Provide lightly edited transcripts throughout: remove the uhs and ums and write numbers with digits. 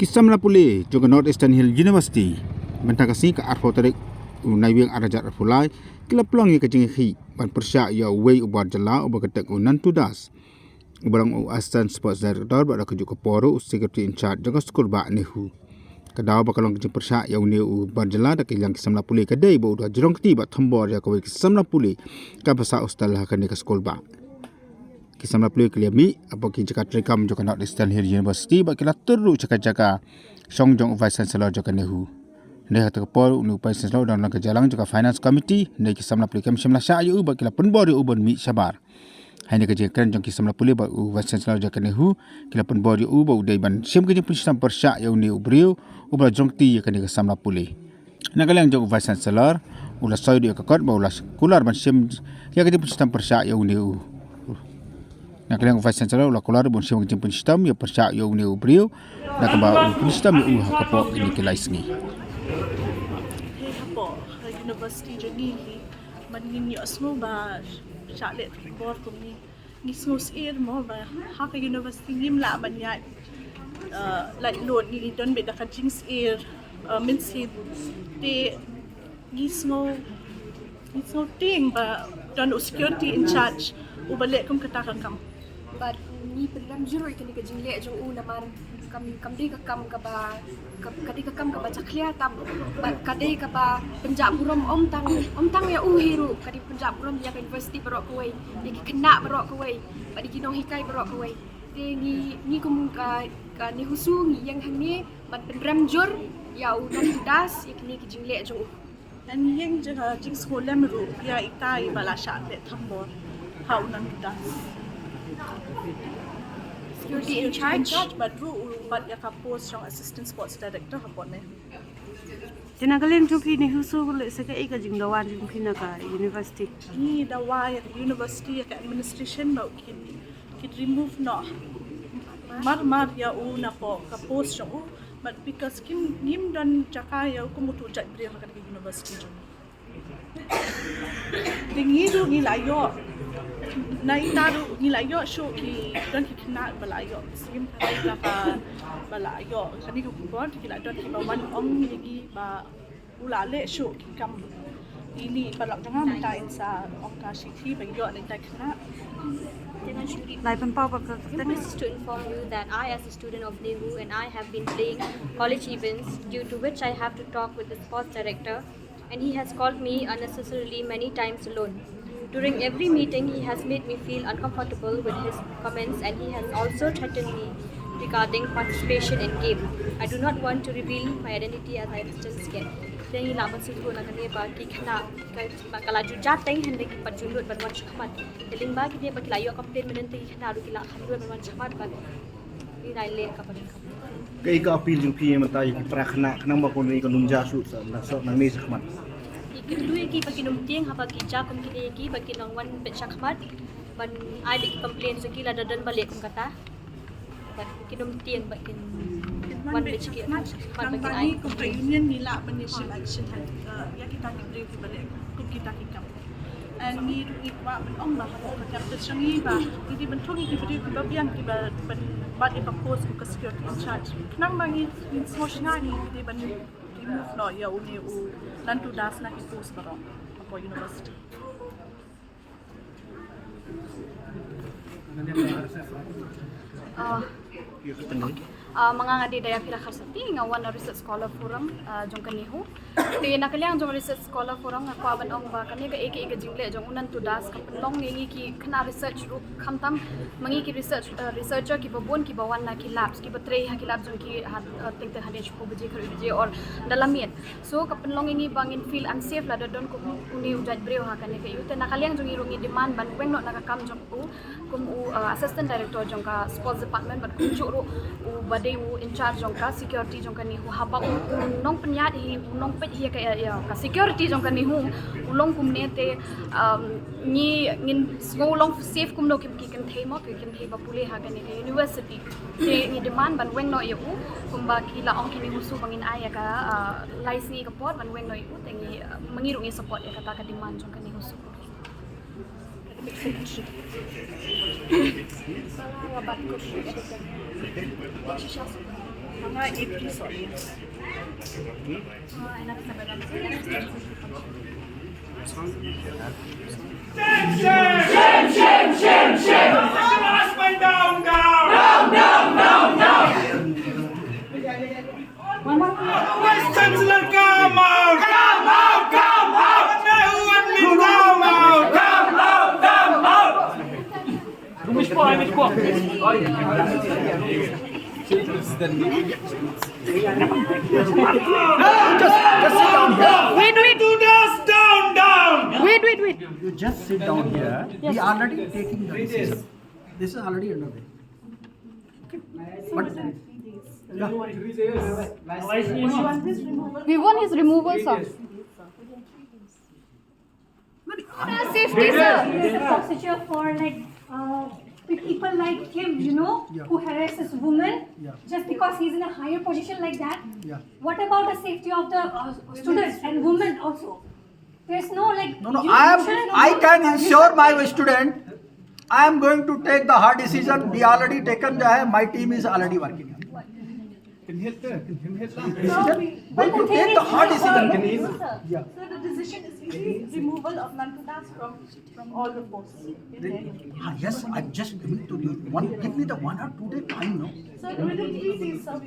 Samla Pule juga North Eastern Hill University bentang kasih ke arfo tarik unai wiang arajat arfulai kila peluang yang kecing hi ban persyak ya wei ubar jala ubar ketek unan tudas ubarang assistant sports director pada kejuk keporu security in charge jaga skul ba Nehu Dawa bakalong kecing persyak ya unai ubar jala dak ilang Samla Pule kedai ba udah Jrong ti ba thambor ya kawai Samla Pule ka pasal ustalah kan ke skul ba Samla Pule keliami apa ki Jakarta rekam juga North Eastern Hill University ba kila teruk cakap-cakap Songjong Vice Chancellor juga Nehu. Nehu terkepol unu Vice Chancellor dan langkah jalan juga Finance Committee. Nehu Samla Pule kami semula syak yu ba kila penbor yu ubon mi sabar. Hai nehu kerja jong Samla Pule ba Vice Chancellor juga Nehu kila penbor yu ba udai ban sim kerja Pynshitom persyak yu Nehu beriu ubah Jrong ti ya kan Samla Pule. Nak kalian jong Vice Chancellor ulah soy dia kekot ba ulah Kular ban sim ya kerja Pynshitom persyak yu Nehu. Nak kalian Vice Chancellor ulah Kular bon sim kerja Pynshitom ya persyak yu Nehu beriu nak ba Pynshitom yu kapok ini kelai sengi. University jadi manin yo semua ba chalet bor ko ni semua air mo ba ha ka university nim la banyak like load ni don be da ka jings air min si te ni semua ting ba don security in charge u balik kum kata kam but ni program juro ikani ka jingle jong u namar kam di ka kam ka ba kadi ka kam ka ba chaklia tam kadi ka ba penjak buram om tang ya u hiru kadi penjak buram ya university barok kuai ya ki kena barok kuai ba di kinong hikai barok kuai te ni kum ka ni husu ni yang hang ni ban program jur ya u dan das ya kini ki jingle jong u dan yang jaga jing sekolah meru ya itai bala chalet thambor hau nan das security in charge but ya ka post yang assistant sports director hapon ne Tinagaling jumpi ni husu kulit seka ika jing dawan jumpi na ka university. Ni Dawa ya university ya ka administration mau kit remove no mar ya u na po ka post yang u but because kim nim dan jaka ya ku mutu jat bri ka university jong. Dingi du ni layo na itaru ni layo show ki don ki kena balayo sim ka ka balayo kani ko bod ki la don ki ba wan om ni ba ulale show ki kam ini balak jangan minta insa ongka shiti ba yo ni tak kena Lai penpau ba ka This is to inform you that I, as a student of Nehu, and I have been playing college events, due to which I have to talk with the sports director, and he has called me unnecessarily many times alone. During every meeting, he has made me feel uncomfortable with his comments, and he has also threatened me regarding participation in game. I do not want to reveal my identity as I am still scared. Then he laban situ nak kena bagi kena kalau jujat teng hendak kita julut berwan cakmat. Deling bagi dia bagi layu komplain menanti kena adu kila khalu berwan cakmat bagi ini nilai kapan kapan. Kaya ka appeal yung PM tayo prakhna kanang makon ni kanung jasu sa nang may cakmat. Kedua ki bagi numtiang haba ki jakum kini ki bagi nangwan bet cakmat ban adik komplain sekila dadan balik kum kata. Bagi numtiang bagi one bitch ki nang bani ko union nila manisip action ya kita ki brief balik ko kita ki kam and ni wa ong ba ko ka tsangi ba hindi bentuk ki brief ki babian ki ba bad if post ko security in charge nang mangi in social ni hindi ban remove no ya uni u lantu das na ki post baro apo university mga ngadi daya pila karsati nga one research scholar forum jong Nehu te nakaliang jong research scholar forum nga kwa ban ong ba kani ga eke jingle jong unan tudas ka penlong ngi ki khna research ru khamtam mangi ki researcher ki babon ki bawan na ki labs ki batre ha ki lab jong ki ting te hade chu buje khari je or dalamian so ka penlong ngi bangin feel unsafe la don ko uni ujat breu ha kani ka yute nakaliang jong irungi demand ban weng no nakakam jong kum assistant director jong ka sports department ban kum ru bade in charge jong ka security jong ka Nehu haba nong penyat hi nong pet hi ka ya ka security jong ka Nehu ulong kum ne te ni ngin ngolong safe kum no ki kan thei mo ki kan thei ba Pule ha ka ne university te ni demand ban weng no yu kum ba ki la ong ki Nehu su bangin aya ka license ka pot ban weng no yu te ngi mangiru ngi support ya kata ka demand jong ka Nehu su mga episodes. Enak sa balang sila. Vice Chancellor, come out! Come out! Come out! Nehu and me, come out! Come out! Come out! Wait. Down, down! Wait. You just sit down here. We are already taking the decision. This is already underway. Okay. But We want his removal, sir. Safety, sir. There's a procedure for people like him, who harasses women just because he's in a higher position like that. Yeah. What about the safety of the students and women also? There's no no. I can ensure my student. I am going to take the hard decision. We already taken the. My team is already working. Going to take the hard decision. Yeah. So the decision is really removal of Nantudas from all the posts. Yes, I'm just giving to you one. Give me the 1 or 2 day time, no. So within 3 days, sir,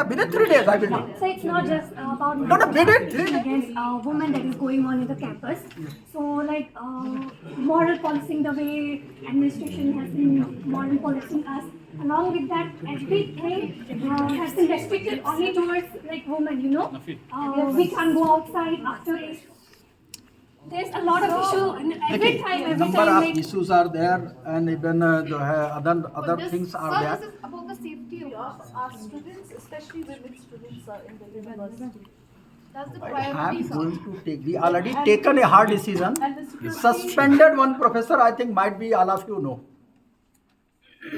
Within 3 days, I will do. So it's not just about No, within 3 days. against women that is going on in the campus. So moral policing, the way administration has been moral policing us. Along with that, everything has been restricted only towards women. We can't go outside after it. There's a lot of issue every time. Number of issues are there, and even other things are Sir, there. this is about the safety of our students, especially women students, are in the university. That's the I priority, am sir. going to take. We already taken a hard decision. Suspended one professor. I think might be all of you know.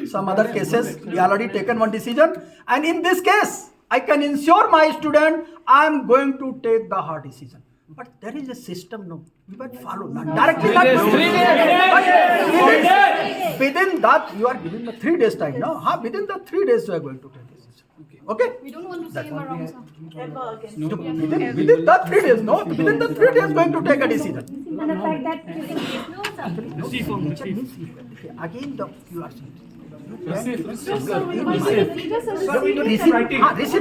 Some other cases we already taken one decision, and in this case, I can ensure my student I am going to take the hard decision. But there is a system, no. We must follow. Not directly. Within that, you are given the 3 days time. No, within the 3 days you are going to take decision. Okay. We don't want to see him around, sir. Ever again. Within the 3 days, no. Within the 3 days, going to take a decision. And the fact that Again, you are saying. Receive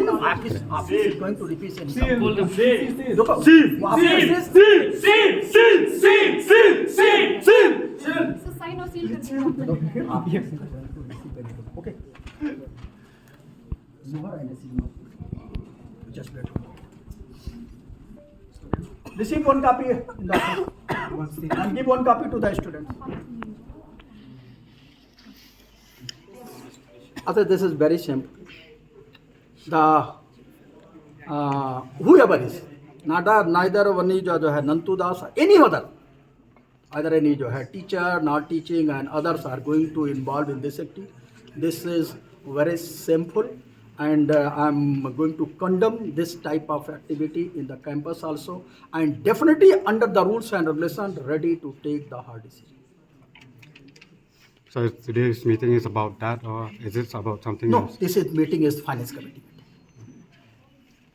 no. Office is going to repeat anything. So sign or seal kariye. Okay. Just wait. Receive one copy in the office and give one copy to the student. This is very simple. The whoever is, neither one is Nantu Das, any other, either any teacher, not teaching, and others are going to involve in this activity. This is very shameful, and I'm going to condemn this type of activity in the campus also, and definitely under the rules and regulations, ready to take the hard decision. So today's meeting is about that, or is it about something No, else? this meeting is finance committee meeting.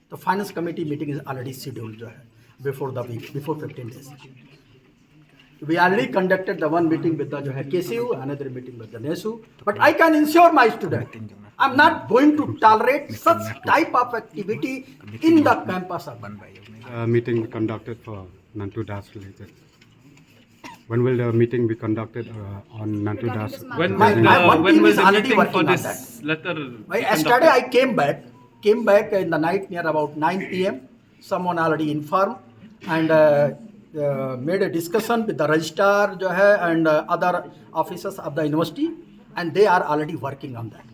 The finance committee meeting is already scheduled before 15 days. We already conducted the one meeting with the KCU, another meeting with the Nehu. But I can ensure my student, I'm not going to tolerate such type of activity in the campus. Meeting conducted for Nantu Das related. When will the meeting be conducted on Nantu Das? When When was is the already meeting working for on this letter? Yesterday I came back in the night near about 9 p.m. Someone already informed and made a discussion with the registrar and other officers of the university, and they are already working on that.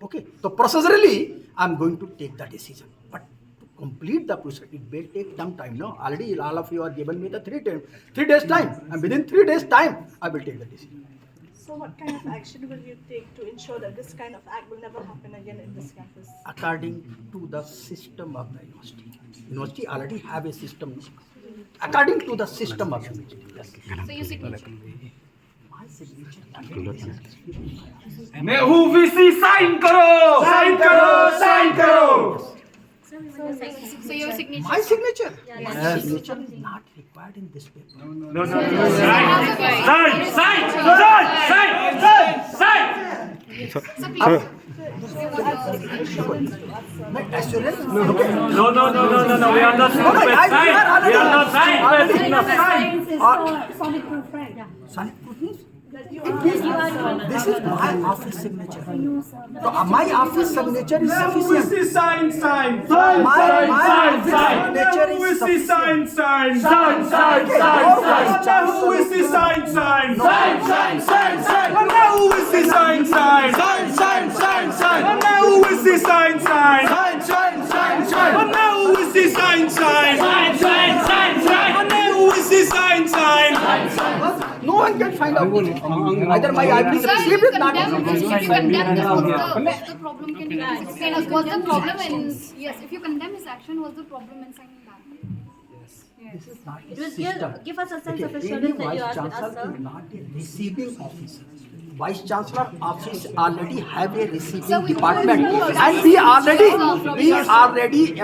Okay, so procedurally I'm going to take the decision, but to complete the process it will take some time. No, already all of you are given me the 3 days time, and within 3 days time I will take the decision. So what kind of action will you take to ensure that this kind of act will never happen again in this campus? According to the system of the university. University already have a system. According to the system of the university. Yes. So you seek NEHU VC sign करो sign करो sign करो So your signature. My signature? Signature is not required in this paper. No sign sign sign sign sign So please. Assurance? No we are not stupid we are not stupid Science is solid proof, right? Solid proof means? This is my office signature. So my office signature is sufficient. sign sign My office signature is sufficient. sign Who is the sign sign who is the sign sign who is the sign sign who is the sign sign who is the sign sign No one can find out. Either my IP Sir, receipt is not. if you condemn this, what's the problem? Can you explain us what's the problem in? Yes, if you condemn his action, what's the problem in signing that? This is not a Just system. give us a sense of Any assurance that you vice are with us, chancellor sir. is not a receiving officer. Vice chancellor office already have a receiving Sir, we department, don't- and we already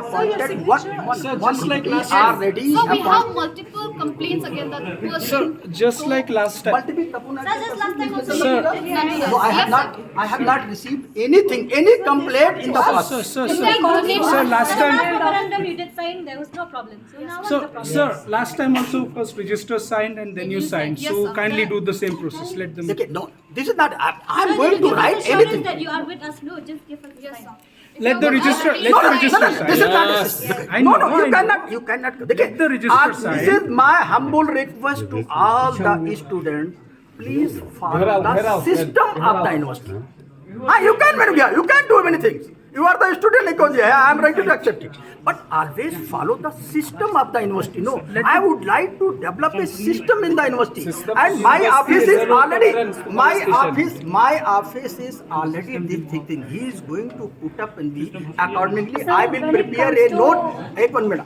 appointed one. just like We last already So we have appointed. multiple complaints against that person. Sir, just like last time. Multiple components. Sir, just last time also. Sir. No, I have not received anything, any complaint in the past. Sir, last time. Memorandum you did sign, there was no problem. So now what's the problem? Sir, last time also first register signed and then you signed. Yes, So sir. kindly do the same process. Let them. Okay, no, this is not. I'm Sir, going you to give us write assurance anything. that you are with us. No, just give us the Yes, sign. sir. Let the register. Let No, the no, register no, no, this is sign. not a system. I No, know, no, I you know. cannot, you cannot. Okay, Let the register this sign. is my humble request to all the students. Please follow the system of the university. You can do many things. You are the student, I am ready to accept it. But always follow the system of the university. No, I would like to develop a system in the university. And my office is already this thing. He is going to put up in the accordingly. I will prepare a note.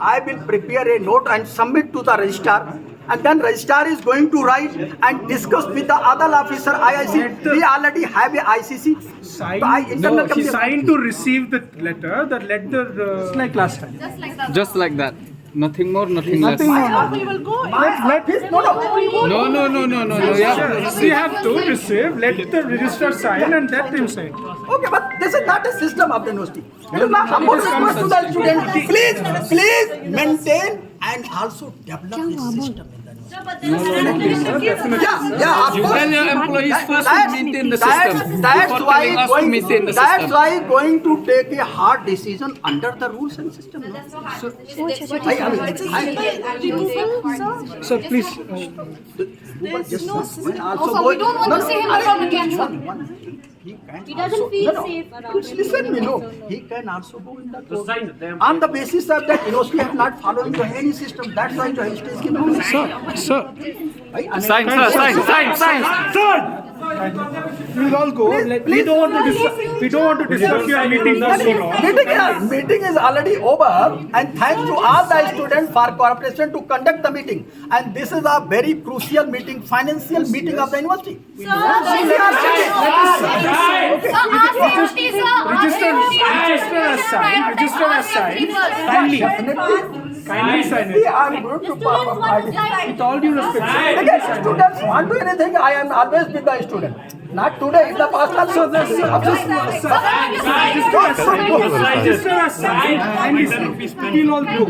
I will prepare a note and submit to the registrar. And then registrar is going to write and discuss with the other officer IIC. We already have a ICC. No, he signed to receive the letter. Just like last time. Just like that. Just like that. Nothing more, nothing less. We will go. No. We have to receive. Let the register sign and let him sign. Okay, but this is not a system of the university. It is not humble request to the student. Please maintain and also develop this system. Sir, but there is a memorandum given. Yeah, of You course. tell your employees first to maintain the system. That's before telling us to maintain the that's system. why going to take a hard decision under the rules and system. No? Sir, please. Also, we don't want to see him around again, sir. He doesn't feel safe around. Please listen me, no. He can also go in the court. On the basis of that university have not followed any system. That's why the history is given. Sir. Sign, sir, sign. We'll all go. We don't want to disturb your meeting for so long. Meeting is already over, and thanks to all the students for cooperation to conduct the meeting. And this is a very crucial meeting, financial meeting of the university. Register as signed. Kindly sign it. I am going to participate. With all due respect. Again, students want to anything, I am always with the student. Not today, in the past also. Register as signed. Kindly sign. We'll all go.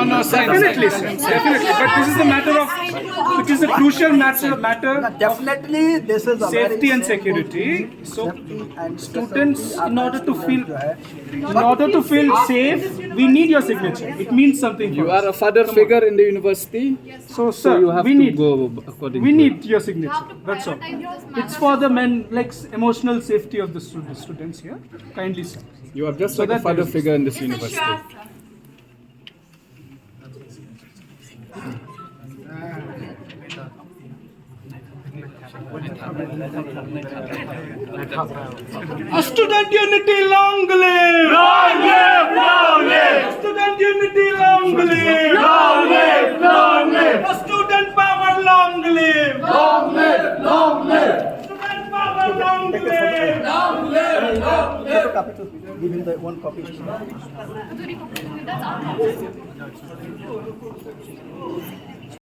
No, sign. Definitely, sir. Definitely. But this is a matter of, it is a crucial matter Definitely, this is a safety very and security. So students, in order to feel safe, we need your signature. It means something. You are a father figure in the university. So sir, you have to go according we to need your signature. have to That's all. prioritize this matter. It's for the men, like emotional safety of the students here. Kindly, sir. You are just So like a that father there is- figure in this It's a university. sure, sir. Student unity long live! Long live! Long live! Student unity long live! Long live! Photocopy to give him the one copy. That's our